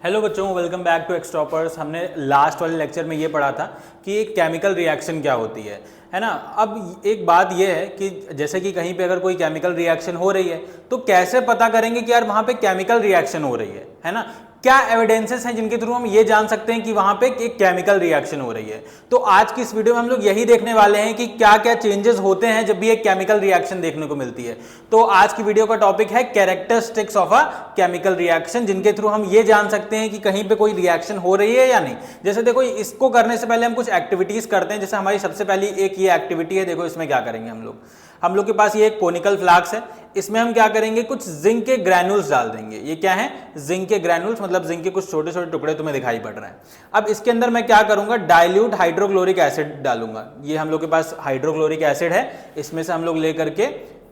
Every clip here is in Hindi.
हेलो बच्चों, वेलकम बैक टू एक्सटॉपर्स। हमने लास्ट वाले लेक्चर में ये पढ़ा था कि एक केमिकल रिएक्शन क्या होती है ना। अब एक बात ये है कि जैसे कि कहीं पे अगर कोई केमिकल रिएक्शन हो रही है तो कैसे पता करेंगे कि यार वहाँ पे केमिकल रिएक्शन हो रही है ना। क्या एविडेंसेस हैं जिनके थ्रू हम ये जान सकते हैं कि वहाँ पे एक केमिकल रिएक्शन हो रही है। तो आज की इस वीडियो में हम लोग यही देखने वाले हैं कि क्या क्या चेंजेस होते हैं जब भी एक केमिकल रिएक्शन देखने को मिलती है। तो आज की वीडियो का टॉपिक है characteristics of a chemical reaction, जिनके थ्रू हम ये जान सकते हैं कि कहीं पे कोई रिएक्शन हो रही है या नहीं। जैसे देखो, इसको करने से पहले हम कुछ एक्टिविटीज करते हैं। जैसे हमारी सबसे पहली एक ये एक्टिविटी है, देखो इसमें क्या करेंगे हम लोग के पास ये एक कोनिकल फ्लास्क है। इसमें हम क्या करेंगे, कुछ जिंक के ग्रैन्यूल्स डाल देंगे। ये क्या है, जिंक के ग्रैन्यूल्स, मतलब जिंक के कुछ छोटे छोटे टुकड़े तुम्हें दिखाई पड़ रहे हैं। अब इसके अंदर मैं क्या करूंगा, डाइल्यूट हाइड्रोक्लोरिक एसिड डालूंगा। ये हम लोग के पास हाइड्रोक्लोरिक एसिड है, इसमें से हम लोग लेकर के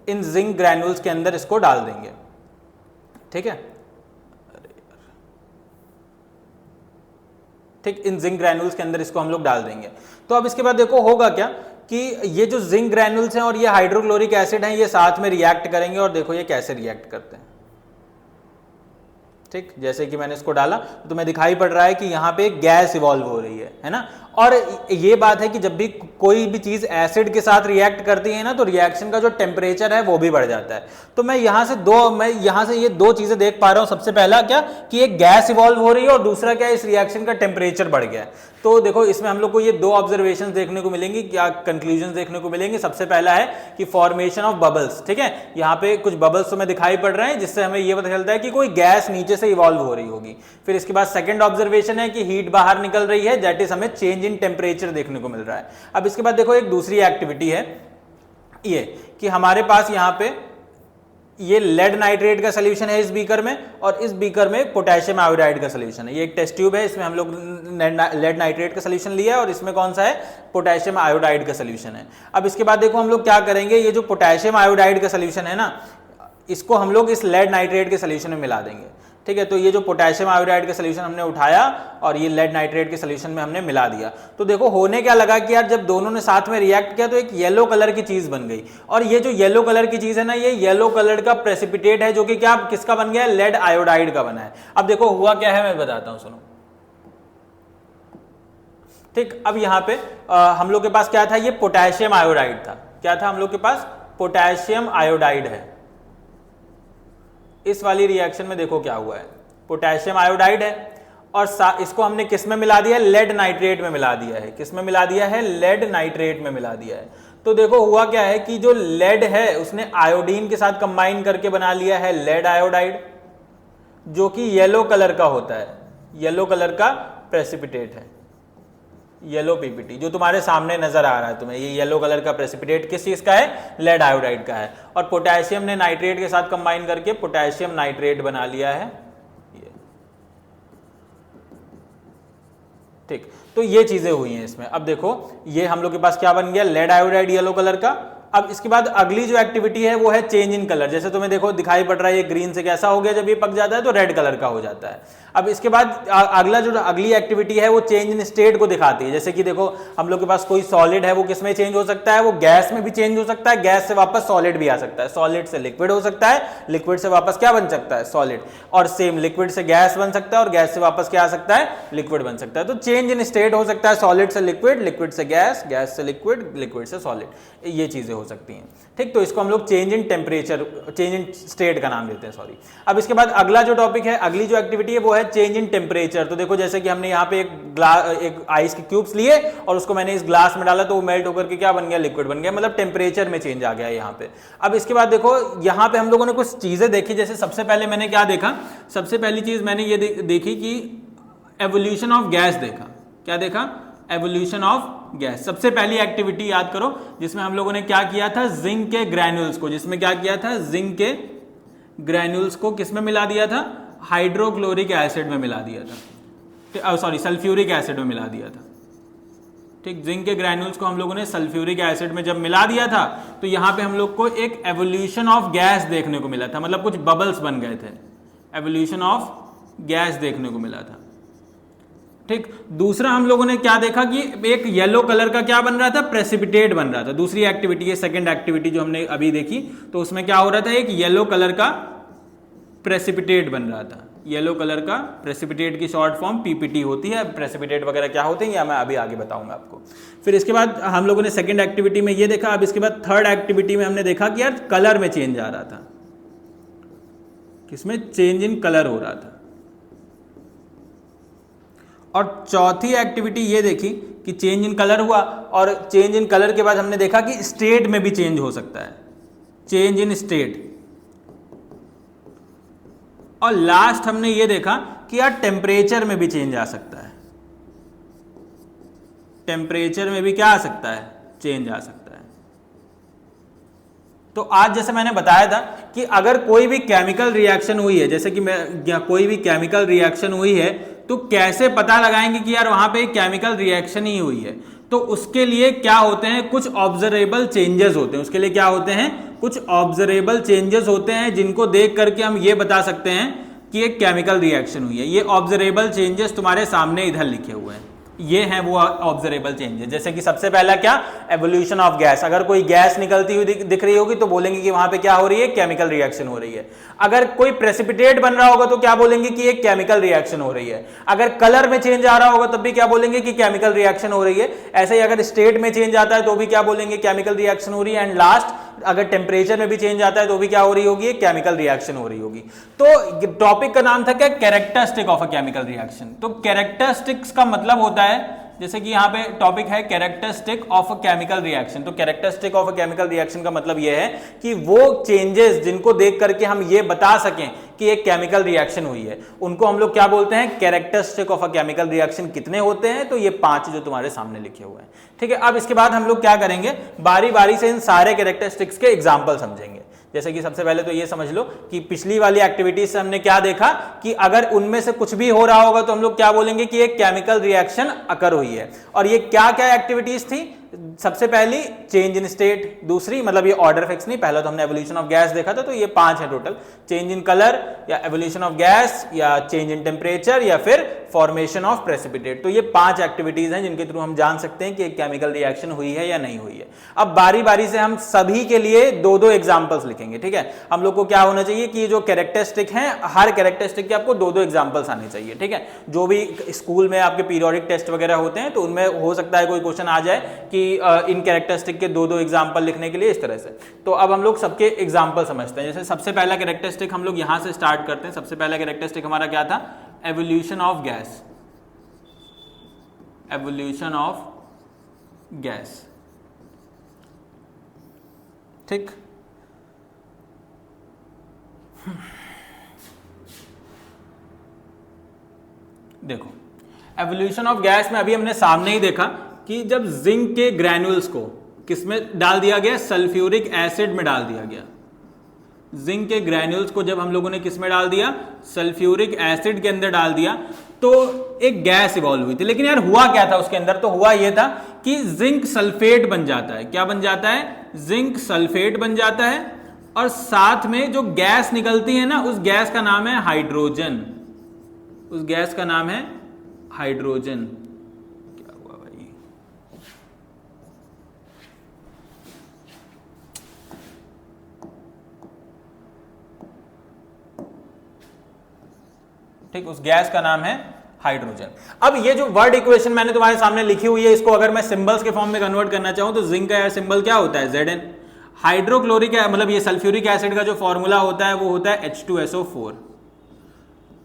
इन जिंक ग्रैन्यूल्स के अंदर इसको डाल देंगे। ठीक है, ठीक, इन जिंक ग्रैन्यूल्स के अंदर इसको हम लोग डाल देंगे। तो अब इसके बाद देखो होगा क्या कि ये जो जिंक ग्रैन्यूल्स हैं और ये हाइड्रोक्लोरिक एसिड हैं, ये साथ में रिएक्ट करेंगे। और देखो ये कैसे रिएक्ट करते हैं। ठीक, जैसे कि मैंने इसको डाला तो तुम्हें दिखाई पड़ रहा है कि यहाँ पे गैस इवॉल्व हो रही है ना। और ये बात है कि जब भी कोई भी चीज एसिड के साथ रिएक्ट करती है ना, तो रिएक्शन का जो टेम्परेचर है वो भी बढ़ जाता है। तो मैं यहाँ से ये दो चीजें देख पा रहा हूँ। सबसे पहला क्या कि एक गैस इवॉल्व हो रही है, और दूसरा क्या, इस रिएक्शन का टेम्परेचर बढ़ गया है। तो देखो इसमें हम लोग को ये दो ऑब्जर्वेशन देखने को मिलेंगी, क्या कंक्लूजन देखने को मिलेंगे। सबसे पहला है कि फॉर्मेशन ऑफ बबल्स। ठीक है, यहाँ पे कुछ बबल्स तुम्हें दिखाई पड़ रहे हैं, जिससे हमें ये पता चलता है कि कोई गैस नीचे से इवॉल्व हो रही होगी। फिर इसके बाद सेकंड ऑब्जर्वेशन है कि हीट बाहर निकल रही है, दैट इज हमें चेंज इन टेम्परेचर देखने को मिल रहा है। अब इसके बाद देखो एक दूसरी एक्टिविटी है ये कि हमारे पास यहाँ पे ये लेड नाइट्रेट का सोल्यूशन है इस बीकर में, और इस बीकर में पोटेशियम आयोडाइड का सोल्यूशन है। ये एक टेस्ट ट्यूब है, इसमें हम लोग लेड नाइट्रेट का सोल्यूशन लिया है, और इसमें कौन सा है, पोटेशियम आयोडाइड का सोल्यूशन है। अब इसके बाद देखो हम लोग क्या करेंगे, ये जो पोटेशियम आयोडाइड का सोल्यूशन है ना, इसको हम लोग इस लेड नाइट्रेट के सोल्यूशन में मिला देंगे। ठीक है, तो ये जो पोटेशियम आयोडाइड का सोल्यूशन हमने उठाया और ये लेड नाइट्रेट के सोल्यूशन में हमने मिला दिया। तो देखो होने क्या लगा कि यार जब दोनों ने साथ में रिएक्ट किया तो एक येलो कलर की चीज बन गई। और ये जो येलो कलर की चीज है ना, ये येलो कलर का प्रेसिपिटेट है, जो कि क्या किसका बन गया है, लेड आयोडाइड का बना है। अब देखो हुआ क्या है, मैं बताता हूं, सुनो। ठीक, अब यहां पे हम लोग के पास क्या था, ये पोटेशियम आयोडाइड था। क्या था हम लोग के पास, पोटेशियम आयोडाइड है। इस वाली रिएक्शन में देखो क्या हुआ है, पोटेशियम आयोडाइड है, और इसको हमने किस में मिला दिया है, लेड नाइट्रेट में मिला दिया है। किस में मिला दिया है, लेड नाइट्रेट में मिला दिया है। तो देखो हुआ क्या है कि जो लेड है उसने आयोडीन के साथ कंबाइन करके बना लिया है लेड आयोडाइड, जो कि येलो कलर का होता है, येलो कलर का प्रेसिपिटेट है, येलो पीपीटी जो तुम्हारे सामने नजर आ रहा है तुम्हें। ये येलो कलर का प्रेसिपिटेट किस चीज का है, लेड आयोडाइड का है। और पोटेशियम ने नाइट्रेट के साथ कंबाइन करके पोटेशियम नाइट्रेट बना लिया है ये। ठीक, तो ये चीजें हुई हैं इसमें। अब देखो ये हम लोग के पास क्या बन गया, लेड आयोडाइड येलो कलर का। अब इसके बाद अगली जो एक्टिविटी है वो है चेंज इन कलर। जैसे तुम्हें देखो दिखाई पड़ रहा है, ये ग्रीन से कैसा हो गया, जब ये पक जाता है तो रेड कलर का हो जाता है। अब इसके बाद अगली एक्टिविटी है वो चेंज इन स्टेट को दिखाती है। जैसे कि देखो हम लोग के पास कोई सॉलिड है, वो किस में चेंज हो सकता है, वो गैस में भी चेंज हो सकता है, गैस से वापस सॉलिड भी आ सकता है, सॉलिड से लिक्विड हो सकता है, लिक्विड से वापस क्या बन सकता है, सॉलिड। और सेम लिक्विड से गैस बन सकता है, और गैस से वापस क्या आ सकता है, लिक्विड बन सकता है। तो चेंज इन स्टेट हो सकता है सॉलिड से लिक्विड, लिक्विड से गैस, गैस से लिक्विड, लिक्विड से सॉलिड, ये चीजें हो सकती हैं। ठीक, तो इसको हम लोग change in temperature, change in state का नाम देते हैं, सॉरी। अब इसके बाद अगला जो टॉपिक है, अगली जो एक्टिविटी है वो है चेंज इन टेम्परेचर। तो देखो जैसे कि हमने यहाँ पे एक आइस के क्यूब्स लिए और उसको मैंने इस ग्लास में डाला, तो वो मेल्ट होकर के क्या बन गया, लिक्विड बन गया, मतलब टेम्परेचर में चेंज आ गया यहाँ पे। अब इसके बाद देखो यहाँ पे हम लोगों ने कुछ चीजें देखी। जैसे सबसे पहले मैंने क्या देखा, सबसे पहली चीज मैंने ये देखी कि एवोल्यूशन ऑफ गैस देखा। क्या देखा, एवोल्यूशन ऑफ गैस। सबसे पहली एक्टिविटी याद करो जिसमें हम लोगों ने क्या किया था, जिंक के ग्रैन्यूल्स को, जिसमें क्या किया था, जिंक के ग्रैन्यूल्स को किस में मिला दिया था, हाइड्रोक्लोरिक एसिड में मिला दिया था, सॉरी सल्फ्यूरिक एसिड में मिला दिया था। ठीक, जिंक के ग्रैन्यूल्स को हम लोगों ने सल्फ्यूरिक एसिड में जब मिला दिया था, तो यहां पे हम लोग को एक एवोल्यूशन ऑफ गैस देखने को मिला था, मतलब कुछ बबल्स बन गए थे, एवोल्यूशन ऑफ गैस देखने को मिला था। ठीक, दूसरा हम लोगों ने क्या देखा कि एक येलो कलर का क्या बन रहा था, प्रेसिपिटेट बन रहा था। दूसरी एक्टिविटी है, सेकंड एक्टिविटी जो हमने अभी देखी, तो उसमें क्या हो रहा था, एक येलो कलर का प्रेसिपिटेट बन रहा था। येलो कलर का प्रेसिपिटेट की शॉर्ट फॉर्म पीपीटी होती है। प्रेसिपिटेट वगैरह क्या होते हैं या मैं अभी आगे बताऊंगा आपको। फिर इसके बाद हम लोगों ने सेकंड एक्टिविटी में ये देखा। अब इसके बाद थर्ड एक्टिविटी में हमने देखा कि यार कलर में चेंज आ रहा था, किसमें चेंज इन कलर हो रहा था। और चौथी एक्टिविटी ये देखी कि चेंज इन कलर हुआ, और चेंज इन कलर के बाद हमने देखा कि स्टेट में भी चेंज हो सकता है, चेंज इन स्टेट। और लास्ट हमने ये देखा कि यार टेम्परेचर में भी चेंज आ सकता है, टेम्परेचर में भी क्या आ सकता है, चेंज आ सकता है। तो आज जैसे मैंने बताया था कि अगर कोई भी केमिकल रिएक्शन हुई है, जैसे कि कोई भी केमिकल रिएक्शन हुई है, तो कैसे पता लगाएंगे कि यार वहां पे केमिकल रिएक्शन ही हुई है। तो उसके लिए क्या होते हैं, कुछ ऑब्जर्वेबल चेंजेस होते हैं। उसके लिए क्या होते हैं, कुछ ऑब्जर्वेबल चेंजेस होते हैं जिनको देख करके हम ये बता सकते हैं कि एक केमिकल रिएक्शन हुई है। ये ऑब्जर्वेबल चेंजेस तुम्हारे सामने इधर लिखे हुए हैं, ये हैं वो ऑब्जर्वेबल चेंजेस। जैसे कि सबसे पहला क्या, एवोल्यूशन ऑफ गैस। अगर कोई गैस निकलती हुई दिख रही होगी तो बोलेंगे कि वहां पे क्या हो रही है, केमिकल रिएक्शन हो रही है। अगर कोई प्रेसिपिटेट बन रहा होगा तो क्या बोलेंगे कि एक केमिकल रिएक्शन हो रही है। अगर कलर में चेंज आ रहा होगा तब भी क्या बोलेंगे कि केमिकल रिएक्शन हो रही है। ऐसे ही अगर स्टेट में चेंज आता है तो भी क्या बोलेंगे, केमिकल रिएक्शन हो रही है। एंड लास्ट अगर टेम्परेचर में भी चेंज आता है तो भी क्या हो रही होगी, केमिकल रिएक्शन हो रही होगी। तो टॉपिक का नाम था क्या, characteristic of a chemical reaction. तो कैरेक्टरिस्टिक्स का मतलब होता है, जैसे कि यहाँ पे टॉपिक है characteristic of a chemical reaction. तो characteristic of a chemical reaction का मतलब यह है कि वो चेंजेस जिनको देख करके हम ये बता सकें कि एक केमिकल रिएक्शन हुई है, उनको हम लोग क्या बोलते हैं, characteristic of a chemical reaction. कितने होते हैं, तो ये 5 जो तुम्हारे सामने लिखे हुए हैं। ठीक है, अब इसके बाद हम लोग क्या करेंगे, बारी बारी से इन सारे कैरेक्टरिस्टिक्स के एग्जाम्पल समझेंगे। जैसे कि सबसे पहले तो ये समझ लो कि पिछली वाली एक्टिविटीज से हमने क्या देखा कि अगर उनमें से कुछ भी हो रहा होगा तो हम लोग क्या बोलेंगे कि एक केमिकल रिएक्शन अकर हुई है। और ये क्या क्या एक्टिविटीज थी, सबसे पहली चेंज इन स्टेट, दूसरी मतलब ये ऑर्डर फिक्स नहीं, पहला तो हमने एवोल्यूशन ऑफ गैस देखा था, तो ये 5 है टोटल, चेंज इन कलर या एवोल्यूशन ऑफ गैस या चेंज इन टेम्परेचर या फिर फॉर्मेशन ऑफ प्रेसिपिटेट। तो ये 5 एक्टिविटीज हैं जिनके थ्रू हम जान सकते हैं कि एक केमिकल रिएक्शन हुई है या नहीं हुई है। अब बारी बारी से हम सभी के लिए 2-2 एग्जांपल्स लिखेंगे। ठीक है, हम लोग को क्या होना चाहिए कि जो कैरेक्टरिस्टिक हैं, हर कैरेक्टरिस्टिक के आपको 2-2 एग्जांपल्स आने चाहिए। ठीक है, जो भी स्कूल में आपके पीरियोडिक टेस्ट वगैरह होते हैं तो उनमें हो सकता है कोई क्वेश्चन आ जाए कि इन कैरेक्टरिस्टिक के 2-2 एग्जांपल लिखने के लिए, इस तरह से। तो अब हम लोग सबके एग्जांपल समझते हैं। जैसे सबसे पहला कैरेक्टरिस्टिक हम लोग यहां से स्टार्ट करते हैं। सबसे पहला कैरेक्टरिस्टिक हमारा क्या था, evolution of gas, evolution of gas. ठीक, देखो एवोल्यूशन ऑफ गैस में अभी हमने सामने ही देखा कि जब जिंक के ग्रैन्यूल्स को किसमें डाल दिया गया, सल्फ्यूरिक एसिड में डाल दिया गया। जिंक के ग्रैन्यूल्स को जब हम लोगों ने किस में डाल दिया, सल्फ्यूरिक एसिड के अंदर डाल दिया, तो एक गैस इवॉल्व हुई थी। लेकिन यार हुआ क्या था उसके अंदर, तो हुआ यह था कि जिंक सल्फेट बन जाता है। क्या बन जाता है, जिंक सल्फेट बन जाता है। और साथ में जो गैस निकलती है ना, उस गैस का नाम है हाइड्रोजन, उस गैस का नाम है हाइड्रोजन। क्या हुआ भाई, ठीक, उस गैस का नाम है हाइड्रोजन। अब ये जो वर्ड इक्वेशन मैंने तुम्हारे सामने लिखी हुई है, इसको अगर मैं सिंबल्स के फॉर्म में कन्वर्ट करना चाहूं तो जिंक का यार सिंबल क्या होता है, Zn। हाइड्रोक्लोरिक मतलब ये सल्फ्यूरिक एसिड का जो फॉर्मूला होता है वो होता है H2SO4।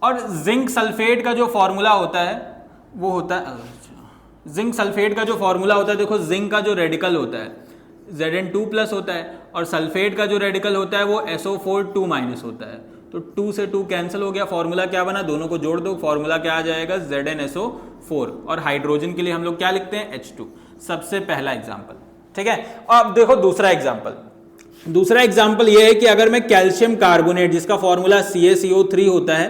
और जिंक सल्फेट का जो फॉर्मूला होता है वो होता है, जिंक सल्फेट का जो फॉर्मूला होता है, देखो जिंक का जो रेडिकल होता है Zn2+ होता है, और सल्फेट का जो रेडिकल होता है वो SO4 2- होता है। तो 2 से 2 कैंसिल हो गया, फॉर्मूला क्या बना, दोनों को जोड़ दो, फॉर्मूला क्या आ जाएगा, ZnSO4। और हाइड्रोजन के लिए हम लोग क्या लिखते हैं, H2। सबसे पहला एग्जाम्पल। ठीक है, और अब देखो दूसरा एग्जाम्पल। दूसरा एग्जाम्पल यह है कि अगर मैं कैल्शियम कार्बोनेट, जिसका फॉर्मूला CaCO3 होता है,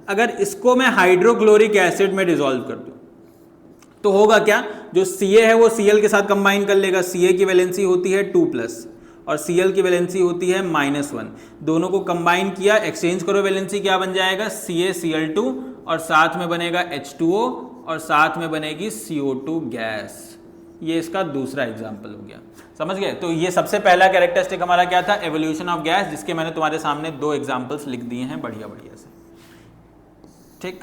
अगर इसको मैं हाइड्रोक्लोरिक एसिड में डिसॉल्व कर दूं तो होगा क्या, जो Ca है वो Cl के साथ कंबाइन कर लेगा। Ca की वैलेंसी होती है 2+ और Cl की वैलेंसी होती है -1। दोनों को कंबाइन किया, एक्सचेंज करो वैलेंसी, क्या बन जाएगा, CaCl2, और साथ में बनेगा H2O, और साथ में बनेगी CO2 गैस। ये इसका दूसरा एग्जाम्पल हो गया, समझ गए। तो ये सबसे पहला कैरेक्टरिस्टिक हमारा क्या था, एवोल्यूशन ऑफ गैस, जिसके मैंने तुम्हारे सामने 2 एग्जाम्पल्स लिख दिए हैं बढ़िया बढ़िया से। ठीक,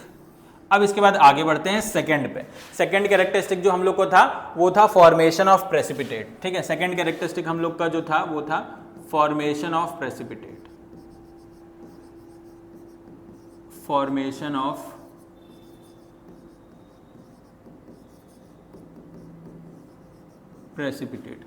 अब इसके बाद आगे बढ़ते हैं सेकंड पे। सेकंड कैरेक्टरिस्टिक जो हम लोग को था वो था फॉर्मेशन ऑफ प्रेसिपिटेट। ठीक है, सेकंड कैरेक्टरिस्टिक हम लोग का जो था वो था formation of precipitate, formation of precipitate.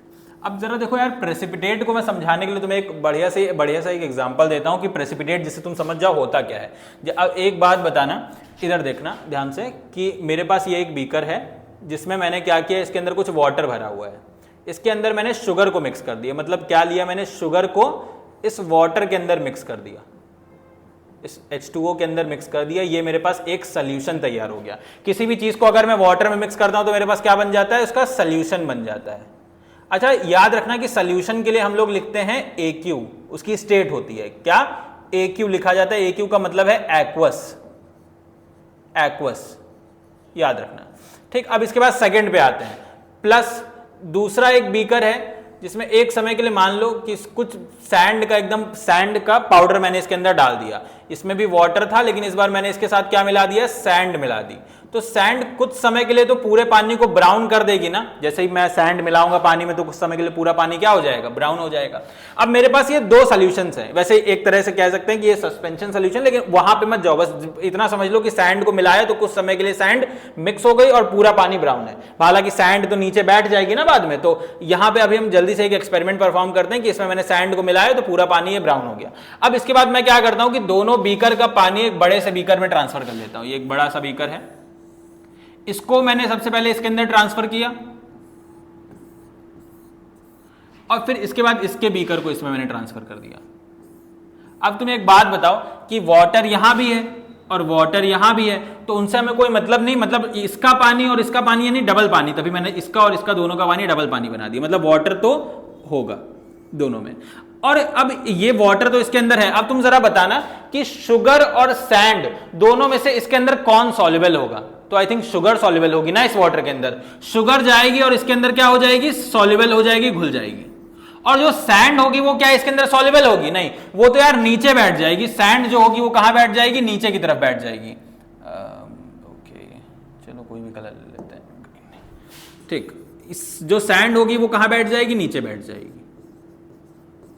अब जरा देखो यार, प्रेसिपिटेट को मैं समझाने के लिए तुम्हें एक बढ़िया सा एक एग्जांपल देता हूं कि प्रेसिपिटेट जिसे तुम समझ जाओ होता क्या है। अब एक बात बताना, इधर देखना ध्यान से कि मेरे पास ये एक बीकर है जिसमें मैंने क्या किया, इसके अंदर कुछ वाटर भरा हुआ है, इसके अंदर मैंने शुगर को मिक्स कर दिया। मतलब क्या लिया मैंने, शुगर को इस वाटर के अंदर मिक्स कर दिया, इस H2O के अंदर मिक्स कर दिया। ये मेरे पास एक सोल्यूशन तैयार हो गया। किसी भी चीज को अगर मैं वाटर में मिक्स करता हूं तो मेरे पास क्या बन जाता है, उसका सोल्यूशन बन जाता है। अच्छा, याद रखना कि सोल्यूशन के लिए हम लोग लिखते हैं AQ, उसकी स्टेट होती है क्या, AQ लिखा जाता है। AQ का मतलब है एक्वस, एक्वस, याद रखना। ठीक, अब इसके बाद सेकंड पे आते हैं। प्लस दूसरा एक बीकर है जिसमें एक समय के लिए मान लो कि कुछ सैंड का, एकदम सैंड का पाउडर मैंने इसके अंदर डाल दिया। इसमें भी वाटर था लेकिन इस बार मैंने इसके साथ क्या मिला दिया, सैंड मिला दी। तो सैंड कुछ समय के लिए तो पूरे पानी को ब्राउन कर देगी ना, जैसे ही मैं सैंड मिलाऊंगा पानी में तो कुछ समय के लिए पूरा पानी क्या हो जाएगा, ब्राउन हो जाएगा। अब मेरे पास ये दो सॉल्यूशंस हैं, वैसे एक तरह से कह सकते हैं कि ये सस्पेंशन सॉल्यूशन, लेकिन वहां पे मत जाओ, बस इतना समझ लो कि सैंड को मिलाया तो कुछ समय के लिए सैंड मिक्स हो गई और पूरा पानी ब्राउन है। हालांकि सैंड तो नीचे बैठ जाएगी ना बाद में। तो यहां पे अभी हम जल्दी से एक एक्सपेरिमेंट परफॉर्म करते हैं कि इसमें मैंने सैंड को मिलाया तो पूरा पानी ये ब्राउन हो गया। अब इसके बाद मैं क्या करता हूं कि दोनों बीकर का पानी एक बड़े से बीकर में ट्रांसफर कर लेता हूं। ये एक बड़ा सा बीकर है, इसको मैंने सबसे पहले इसके अंदर ट्रांसफर किया और फिर इसके बाद इसके बीकर को इसमें मैंने ट्रांसफर कर दिया। अब तुम्हें एक बात बताओ कि वाटर यहां भी है और वाटर यहां भी है, तो उनसे हमें कोई मतलब नहीं, मतलब इसका पानी और इसका पानी यानी डबल पानी, तभी मैंने इसका और इसका दोनों का पानी डबल पानी बना दिया। मतलब वाटर तो होगा दोनों में। और अब ये वाटर तो इसके अंदर है। अब तुम जरा बताना कि शुगर और सैंड दोनों में से इसके अंदर कौन सॉल्युबल होगा। तो आई थिंक शुगर सॉल्युबल होगी ना इस वाटर के अंदर। शुगर जाएगी और इसके अंदर क्या हो जाएगी, सॉल्युबल हो जाएगी, घुल जाएगी। और जो सैंड होगी वो क्या इसके अंदर सॉल्युबल होगी, नहीं, वो तो यार नीचे बैठ जाएगी। सैंड जो होगी वो कहां बैठ जाएगी, नीचे की तरफ बैठ जाएगी। ओके, चलो कोई भी कलर ले लेते हैं। ठीक, इस जो सैंड होगी वो कहां बैठ जाएगी, नीचे बैठ जाएगी।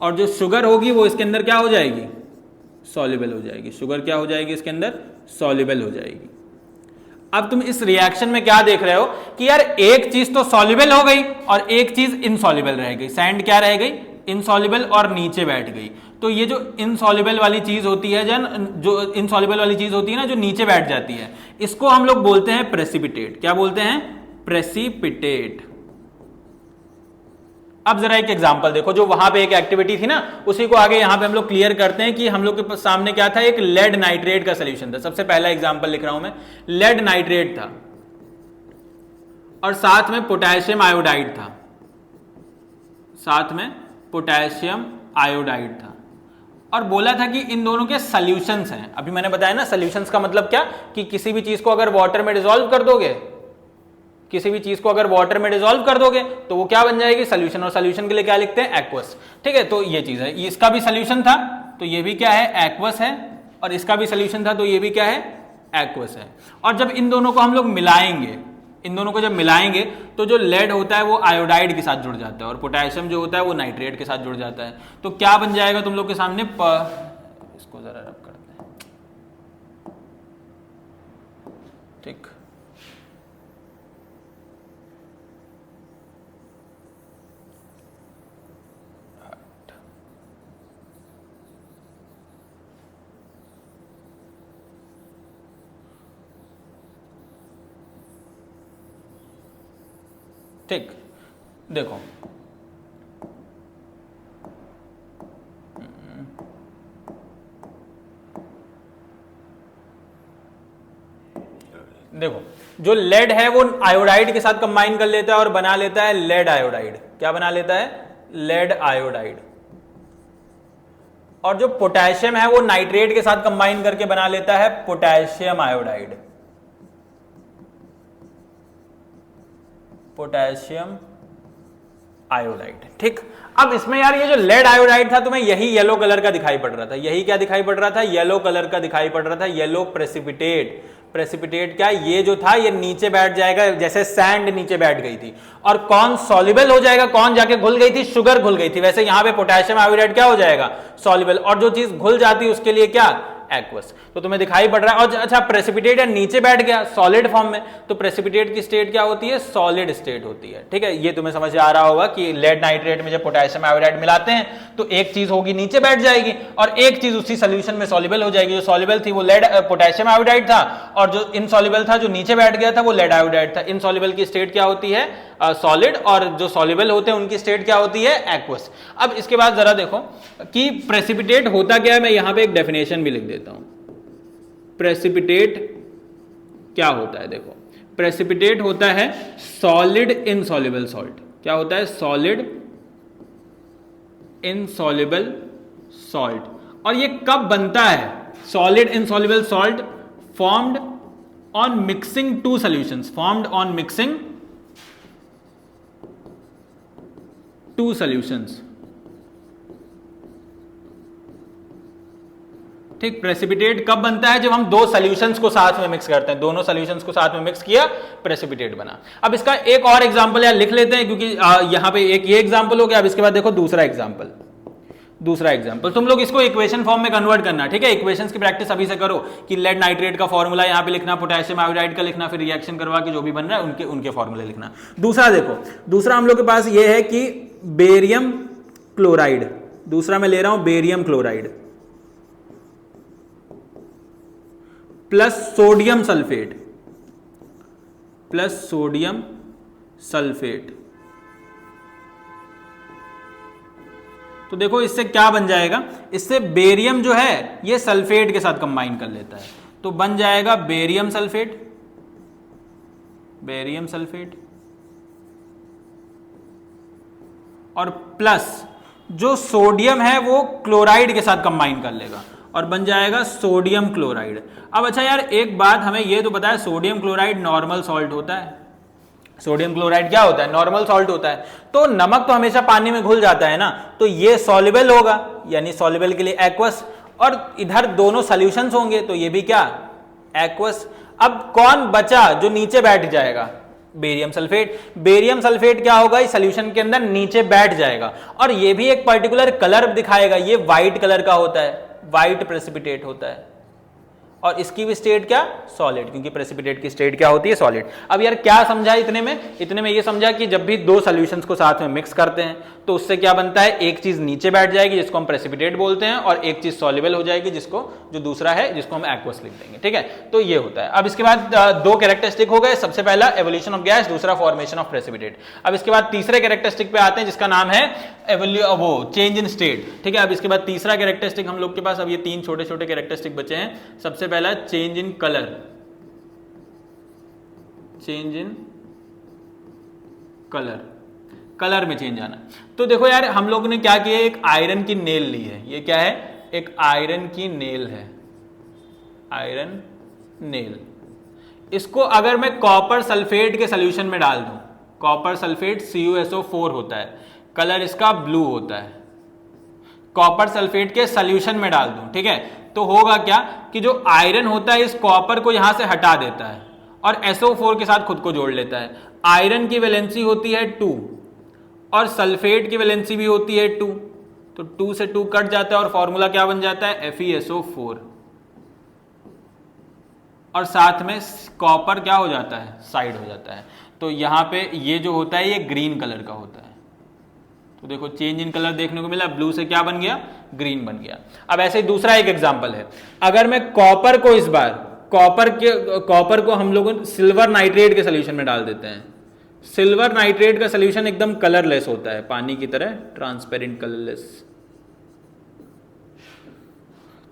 और जो शुगर होगी वो इसके अंदर क्या हो जाएगी, सॉल्युबल हो जाएगी। शुगर क्या हो जाएगी इसके अंदर, सॉल्युबल हो जाएगी। अब तुम इस रिएक्शन में क्या देख रहे हो कि यार एक चीज तो सॉल्युबल हो गई और एक चीज इनसॉल्युबल रह गई। सैंड क्या रह गई, इनसॉल्युबल, और नीचे बैठ गई। तो ये जो इनसॉल्युबल वाली चीज होती है, जो इनसॉल्युबल वाली चीज होती है ना, जो नीचे बैठ जाती है, इसको हम लोग बोलते हैं प्रेसिपिटेट। क्या बोलते हैं, प्रेसिपिटेट। अब जरा एक एग्जांपल देखो, जो वहां पे एक एक्टिविटी थी ना, उसी को आगे यहां पे हम लोग क्लियर करते हैं कि हम लोग के सामने क्या था, एक लेड नाइट्रेट का सॉल्यूशन था। सबसे पहला एग्जांपल लिख रहा हूं मैं, लेड नाइट्रेट था और साथ में पोटेशियम आयोडाइड था, साथ में पोटेशियम आयोडाइड था। और बोला था कि इन दोनों के सॉल्यूशंस हैं। अभी मैंने बताया ना, सॉल्यूशंस का मतलब क्या, कि किसी भी चीज को अगर वाटर में डिसॉल्व कर दोगे, किसी भी चीज को अगर वाटर में डिसॉल्व कर दोगे तो वो क्या बन जाएगी, सॉल्यूशन। और सॉल्यूशन के लिए क्या लिखते हैं, एक्वस। ठीक है, तो ये चीज है। इसका भी सॉल्यूशन था तो ये भी क्या है, एक्वस है। और इसका भी सॉल्यूशन था तो ये भी क्या है, एक्वस है। और जब इन दोनों को हम लोग मिलाएंगे, इन दोनों को जब मिलाएंगे तो जो लेड होता है वो आयोडाइड के साथ जुड़ जाता है और पोटेशियम जो होता है वो नाइट्रेट के साथ जुड़ जाता है। तो क्या बन जाएगा तुम लोग के सामने, इसको जरा रब करते हैं। ठीक, ठीक, देखो देखो, जो लेड है वो आयोडाइड के साथ कंबाइन कर लेता है और बना लेता है लेड आयोडाइड। क्या बना लेता है, लेड आयोडाइड। और जो पोटेशियम है वो नाइट्रेट के साथ कंबाइन करके बना लेता है पोटेशियम आयोडाइड, पोटेशियम आयोडाइड। ठीक, अब इसमें यार ये जो लेड आयोडाइड था तुम्हें यही येलो कलर का दिखाई पड़ रहा था, यही क्या दिखाई पड़ रहा था, येलो कलर का दिखाई पड़ रहा था, येलो प्रेसिपिटेट। प्रेसिपिटेट क्या, ये जो था ये नीचे बैठ जाएगा, जैसे सैंड नीचे बैठ गई थी। और कौन सॉल्युबल हो जाएगा, कौन जाके घुल गई थी, शुगर घुल गई थी। वैसे यहां पे पोटेशियम आयोडाइड क्या हो जाएगा, सॉल्युबल, और जो चीज घुल जाती है उसके लिए क्या, एक्वस। तो तुम्हें दिखाई पड़ रहा है। और अच्छा, प्रेसिपिटेट या नीचे बैठ गया सॉलिड फॉर्म में, तो प्रेसिपिटेट की स्टेट क्या होती है, सॉलिड स्टेट होती है। ठीक है, ये तुम्हें समझ आ रहा होगा कि लेड नाइट्रेट में जब पोटेशियम आयोडाइड मिलाते हैं तो एक चीज होगी नीचे बैठ जाएगी और एक चीज उसी सोल्यूशन में सॉल्युबल हो जाएगी। जो सॉल्युबल थी वो लेड पोटेशियम आयोडाइड था, और जो इनसॉल्युबल था, जो नीचे बैठ गया था, वो लेड आयोडाइड था। इनसॉल्युबल की स्टेट क्या होती है, सॉलिड, और जो सॉल्युबल होते हैं उनकी स्टेट क्या होती है, एक्वस। अब इसके बाद जरा देखो कि प्रेसिपिटेट होता क्या है, मैं यहां पे एक डेफिनेशन भी लिख देता हूं। प्रेसिपिटेट क्या होता है, देखो प्रेसिपिटेट होता है सॉलिड इनसॉल्युबल सॉल्ट। क्या होता है, सॉलिड इनसॉल्युबल सॉल्ट। और ये कब बनता है, solid insoluble salt formed on mixing two solutions, formed on mixing two solutions. ठीक, प्रेसिपिटेट कब बनता है, जब हम दो सॉल्यूशंस को साथ में मिक्स करते हैं, दोनों सॉल्यूशंस को साथ में मिक्स किया, प्रेसिपिटेट बना। अब इसका एक और एग्जांपल यार लिख लेते हैं, क्योंकि यहां पे एक ये एग्जांपल हो गया। अब इसके बाद देखो दूसरा एग्जांपल, दूसरा एग्जांपल तुम लोग इसको इक्वेशन फॉर्म में कन्वर्ट करना। ठीक है, इक्वेशंस की प्रैक्टिस अभी से करो कि लेड नाइट्रेट का फॉर्मूला यहां पे लिखना, पोटेशियम आयोडाइड का लिखना, फिर रिएक्शन करवा के जो भी बन रहा है उनके फॉर्मूले लिखना। दूसरा देखो, दूसरा हम लोग के पास ये है कि बेरियम क्लोराइड, दूसरा मैं ले रहा हूं barium chloride plus sodium sulphate, plus sodium sulphate. तो देखो इससे क्या बन जाएगा, इससे बेरियम जो है ये सल्फेट के साथ कंबाइन कर लेता है, तो बन जाएगा बेरियम सल्फेट, बेरियम सल्फेट, और प्लस जो सोडियम है वो क्लोराइड के साथ कंबाइन कर लेगा और बन जाएगा सोडियम क्लोराइड। अब अच्छा यार एक बात हमें ये तो पता है, सोडियम क्लोराइड नॉर्मल सॉल्ट होता है। सोडियम क्लोराइड क्या होता है, नॉर्मल सॉल्ट होता है। तो नमक तो हमेशा पानी में घुल जाता है ना, तो ये सॉल्युबल होगा, यानी सॉल्युबल के लिए एक्वस, और इधर दोनों सॉल्यूशंस होंगे तो ये भी क्या, एक्वस। अब कौन बचा जो नीचे बैठ जाएगा, बेरियम सल्फेट। बेरियम सल्फेट क्या होगा, इस सॉल्यूशन के अंदर नीचे बैठ जाएगा, और ये भी एक पर्टिकुलर कलर दिखाएगा, ये व्हाइट कलर का होता है, व्हाइट प्रेसिपिटेट होता है। और इसकी भी स्टेट क्या, सॉलिड, क्योंकि प्रेसिपिटेट की स्टेट क्या होती है, सॉलिड। अब यार क्या समझा इतने में ये समझा कि जब भी दो सॉल्यूशंस को साथ में मिक्स करते हैं तो उससे क्या बनता है, एक चीज नीचे बैठ जाएगी जिसको हम प्रेसिपिटेट बोलते हैं, और एक चीज सॉल्युबल हो जाएगी जिसको, जो दूसरा है जिसको हम एक्वस लिख देंगे। ठीक है, तो ये होता है। अब इसके बाद दो कैरेक्टरिस्टिक हो गए, सबसे पहला एवोल्यूशन ऑफ गैस, दूसरा फॉर्मेशन ऑफ प्रेसिपिटेट। अब इसके बाद तीसरे कैरेक्टरिस्टिक पे आते हैं जिसका नाम है वो चेंज इन स्टेट। ठीक है, अब इसके बाद तीसरा कैरेक्टरिस्टिक हम लोग के पास, अब ये तीन छोटे छोटे कैरेक्टरिस्टिक बचे हैं। सबसे पहला change in colour, change in colour, colour में चेंज आना। तो देखो यार हम लोग ने क्या किया, एक आयरन की नेल ली है, ये क्या है, एक आयरन की नेल है, आयरन नेल। इसको अगर मैं कॉपर सल्फेट के सॉल्यूशन में डाल दूं, कॉपर सल्फेट CuSO4 होता है, कलर इसका ब्लू होता है, कॉपर सल्फेट के सॉल्यूशन में डाल दूं, ठीक है, तो होगा क्या कि जो आयरन होता है इस कॉपर को यहां से हटा देता है और SO4 के साथ खुद को जोड़ लेता है। आयरन की वैलेंसी होती है 2 और सल्फेट की वैलेंसी भी होती है 2, तो 2 से 2 कट जाता है और फॉर्मूला क्या बन जाता है, FeSO4, और साथ में कॉपर क्या हो जाता है, साइड हो जाता है। तो यहां पे ये जो होता है ये ग्रीन कलर का होता है। तो देखो चेंज इन कलर देखने को मिला, ब्लू से क्या बन गया, ग्रीन बन गया। अब ऐसे ही दूसरा एक एग्जांपल है, अगर मैं कॉपर को इस बार कॉपर को हम लोग सिल्वर नाइट्रेट के सोल्यूशन में डाल देते हैं। सिल्वर नाइट्रेट का सोल्यूशन एकदम कलरलेस होता है, पानी की तरह ट्रांसपेरेंट कलरलेस।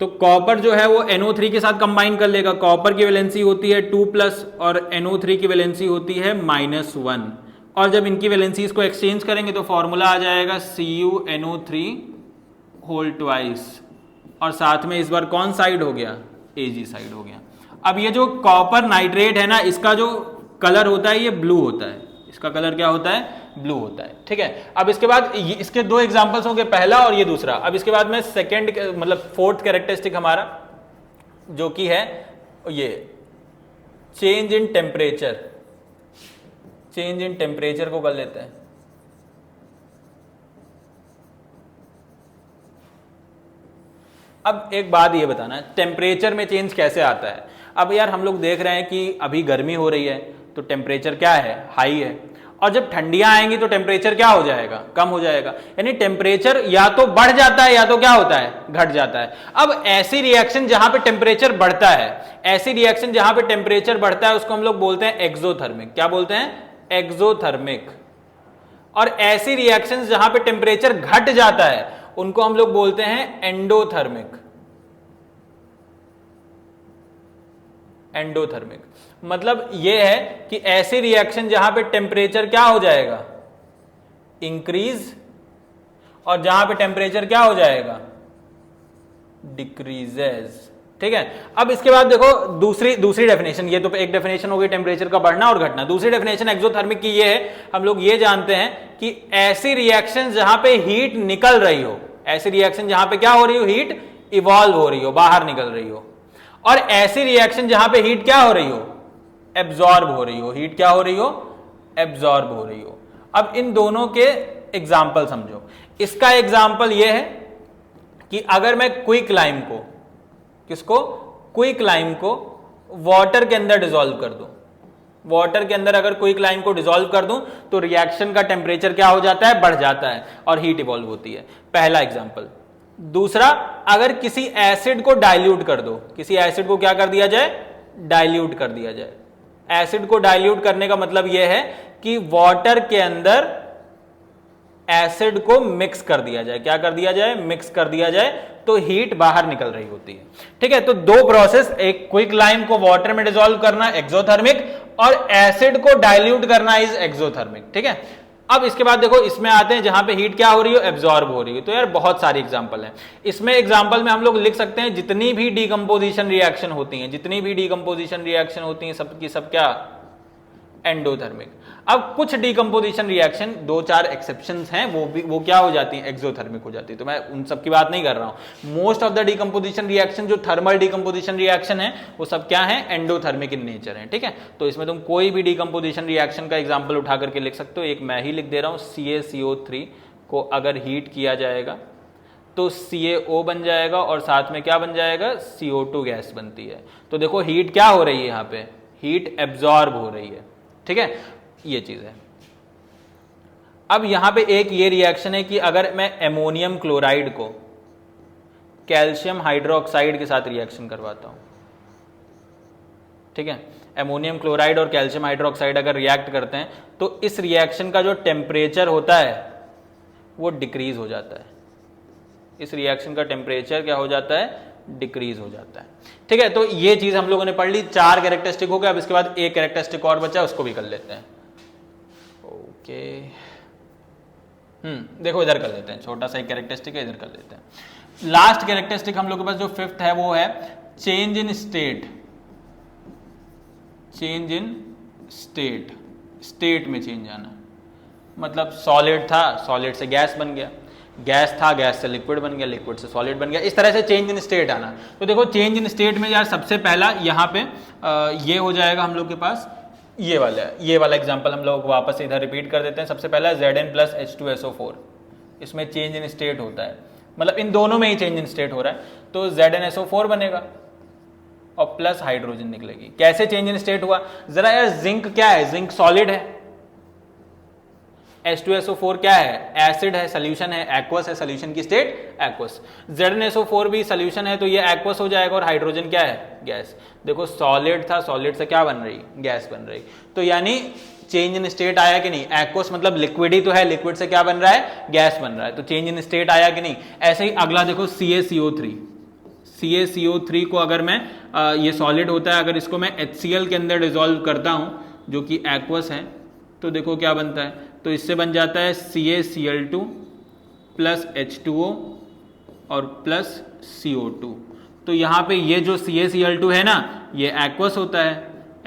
तो कॉपर जो है वो NO3 के साथ कंबाइन कर लेगा। कॉपर की वैलेंसी होती है 2+ और NO3 की वैलेंसी होती है -1, और जब इनकी वैलेंसीज को एक्सचेंज करेंगे तो फॉर्मूला आ जाएगा CuNO3 और साथ में इस बार कौन साइड हो गया, Ag साइड हो गया। अब ये जो कॉपर नाइट्रेट है ना, इसका जो कलर होता है ये ब्लू होता है, इसका कलर क्या होता है, ब्लू होता है। ठीक है, अब इसके बाद इसके दो एग्जांपल्स होंगे, पहला और ये दूसरा। अब इसके बाद में सेकंड मतलब फोर्थ कैरेक्टरिस्टिक हमारा जो कि है ये change in temperature, change in temperature को कर लेते हैं। अब एक बात ये बताना, टेम्परेचर में चेंज कैसे आता है। अब यार हम लोग देख रहे हैं कि अभी गर्मी हो रही है तो टेम्परेचर क्या है, हाई है, और जब ठंडियां आएंगी तो टेम्परेचर क्या हो जाएगा, कम हो जाएगा। यानी टेम्परेचर या तो बढ़ जाता है या तो क्या होता है, घट जाता है। अब ऐसी रिएक्शन जहां पे टेम्परेचर बढ़ता है, ऐसी रिएक्शन जहां पे टेम्परेचर बढ़ता है उसको हम लोग बोलते हैं एक्सोथर्मिक। क्या बोलते हैं, एक्सोथर्मिक। और ऐसी रिएक्शंस जहां पे टेम्परेचर घट जाता है उनको हम लोग बोलते हैं एंडोथर्मिक। एंडोथर्मिक मतलब यह है कि ऐसी रिएक्शन जहां पे टेम्परेचर क्या हो जाएगा, इंक्रीज, और जहां पे टेम्परेचर क्या हो जाएगा, डिक्रीजेस। ठीक है, अब इसके बाद देखो दूसरी डेफिनेशन, ये तो एक डेफिनेशन हो गई टेम्परेचर का बढ़ना और घटना। दूसरी डेफिनेशन एक्सोथर्मिक की ये है, हम लोग ये जानते हैं कि ऐसी रिएक्शन जहां पे हीट निकल रही हो, ऐसी रिएक्शन जहां पे क्या हो रही हो, हीट इवॉल्व हो रही हो, बाहर निकल रही हो, और ऐसी रिएक्शन जहां पे हीट क्या हो रही हो, एब्जॉर्ब हो रही हो, हीट क्या हो रही हो, एब्जॉर्ब हो रही हो। अब इन दोनों के एग्जाम्पल समझो। इसका एग्जाम्पल यह है कि अगर मैं क्विक लाइम को, किसको, क्विक लाइम को वाटर के अंदर डिसॉल्व कर दूं, वाटर के अंदर अगर क्विक लाइम को डिसॉल्व कर दूं तो रिएक्शन का टेम्परेचर क्या हो जाता है, बढ़ जाता है और हीट इवॉल्व होती है। पहला एग्जाम्पल। दूसरा, अगर किसी एसिड को डाइल्यूट कर दो, किसी एसिड को क्या कर दिया जाए, डाइल्यूट कर दिया जाए। एसिड को डाइल्यूट करने का मतलब यह है कि वाटर के अंदर एसिड को मिक्स कर दिया जाए। क्या कर दिया जाए, मिक्स कर दिया जाए, तो हीट बाहर निकल रही होती है। ठीक है, तो दो प्रोसेस, एक क्विक लाइम को वाटर में डिसॉल्व करना एक्सोथर्मिक, और एसिड को डाइल्यूट करना इज एक्सोथर्मिक। ठीक है, अब इसके बाद देखो इसमें आते हैं जहां पे हीट क्या हो रही हो, एब्जॉर्ब हो रही है। तो यार बहुत सारी एग्जांपल हैं इसमें। एग्जांपल में हम लोग लिख सकते हैं जितनी भी डीकंपोजिशन रिएक्शन होती हैं, जितनी भी डीकंपोजिशन रिएक्शन होती हैं सबकी सब क्या, एंडोथर्मिक। अब कुछ डीकंपोजिशन रिएक्शन, दो चार एक्सेप्शंस हैं, वो क्या हो जाती हैं, एक्सोथर्मिक हो जाती है। तो मैं उन सब की बात नहीं कर रहा हूं। Most of the decomposition reaction जो थर्मल डीकंपोजिशन रिएक्शन है वो सब क्या है, एंडोथर्मिक इन नेचर है। ठीक है, तो इसमें तुम कोई भी डीकंपोजिशन रिएक्शन का एग्जाम्पल उठा करके लिख सकते हो। एक मैं ही लिख दे रहा हूं, CaCO3 को अगर हीट किया जाएगा तो CaO बन जाएगा और साथ में क्या बन जाएगा, CO2 गैस बनती है। तो देखो हीट क्या हो रही है, यहां पे हीट एब्जॉर्ब हो रही है। ठीक है, ये चीज है। अब यहां पे एक ये रिएक्शन है कि अगर मैं एमोनियम क्लोराइड को कैल्शियम हाइड्रोक्साइड के साथ रिएक्शन करवाता हूं, ठीक है, एमोनियम क्लोराइड और कैल्शियम हाइड्रोक्साइड अगर रिएक्ट करते हैं तो इस रिएक्शन का जो टेम्परेचर होता है वो डिक्रीज हो जाता है। इस रिएक्शन का टेम्परेचर क्या हो जाता है, डिक्रीज हो जाता है। ठीक है, तो ये चीज हम लोगों ने पढ़ ली। 4 कैरेक्टरिस्टिक हो गए। अब इसके बाद एक कैरेक्टरिस्टिक और बचा, उसको भी कर लेते हैं। ओके, देखो इधर कर लेते हैं, छोटा सा एक कैरेक्टरिस्टिक है, इधर कर लेते हैं। लास्ट कैरेक्टरिस्टिक हम लोग के पास जो 5th है वो है change in state. Change in state, state में चेंज आना, मतलब सॉलिड था, सॉलिड से गैस बन गया, गैस था, गैस से लिक्विड बन गया, लिक्विड से सॉलिड बन गया, इस तरह से चेंज इन स्टेट आना। तो देखो चेंज इन स्टेट में यार सबसे पहला यहाँ पे ये हो जाएगा हम लोग के पास, ये वाला एग्जांपल हम लोग वापस इधर रिपीट कर देते हैं। सबसे पहला Zn+H2SO4, इसमें चेंज इन स्टेट होता है, मतलब इन दोनों में ही चेंज इन स्टेट हो रहा है। तो ZnSO4 बनेगा और प्लस हाइड्रोजन निकलेगी। कैसे चेंज इन स्टेट हुआ, जरा यार, जिंक क्या है, जिंक सॉलिड है, H2SO4 क्या है, एसिड है, सोल्यूशन है, एक्वस है, सोल्यूशन की स्टेट एक्वस। ZnSO4 भी सोल्यूशन है तो ये एक्वस हो जाएगा, और हाइड्रोजन क्या है, गैस। देखो सॉलिड था, सॉलिड से क्या बन रही, गैस बन रही। तो यानी चेंज इन स्टेट आया कि नहीं, एक्वस मतलब लिक्विड ही तो है, लिक्विड से क्या बन रहा है, गैस बन रहा है, तो चेंज इन स्टेट आया कि नहीं। ऐसे ही अगला देखो CaCO3, CaCO3 को अगर मैं ये सॉलिड होता है, अगर इसको मैं HCl के अंदर डिसॉल्व करता हूं जो कि एक्वस है, तो देखो क्या बनता है, तो इससे बन जाता है CaCl2 प्लस H2O और प्लस CO2। तो यहाँ पे ये जो CaCl2 है ना, ये एक्वस होता है,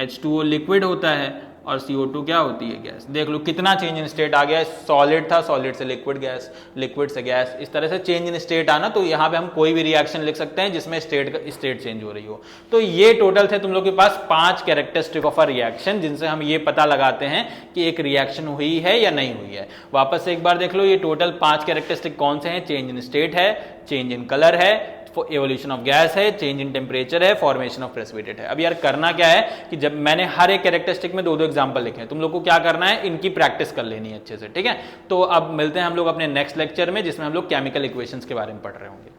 H2O लिक्विड होता है, और CO2 क्या होती है? गैस। देख लो कितना चेंज इन स्टेट आ गया, सॉलिड था, सॉलिड से लिक्विड गैस, लिक्विड से गैस, इस तरह से चेंज इन स्टेट आना। तो यहाँ पे हम कोई भी रिएक्शन लिख सकते हैं जिसमें स्टेट चेंज हो रही हो। तो ये टोटल थे तुम लोग के पास 5 कैरेक्टरिस्टिक ऑफ अ रिएक्शन, जिनसे हम ये पता लगाते हैं कि एक रिएक्शन हुई है या नहीं हुई है। वापस से एक बार देख लो, ये टोटल 5 कैरेक्टरिस्टिक कौन से हैं? चेंज इन स्टेट है, चेंज इन कलर है, एवोल्यूशन ऑफ गैस है, चेंज इन टेम्परेचर है, फॉर्मेशन ऑफ प्रेसिपिटेट है। अब यार करना क्या है कि जब मैंने हर एक कैरेक्टरिस्टिक में 2-2 एग्जांपल लिखे हैं, तुम लोग को क्या करना है, इनकी प्रैक्टिस कर लेनी है अच्छे से, ठीक है। तो अब मिलते हैं हम लोग अपने नेक्स्ट लेक्चर में, जिसमें हम लोग केमिकल इक्वेशंस के बारे में पढ़ रहे होंगे।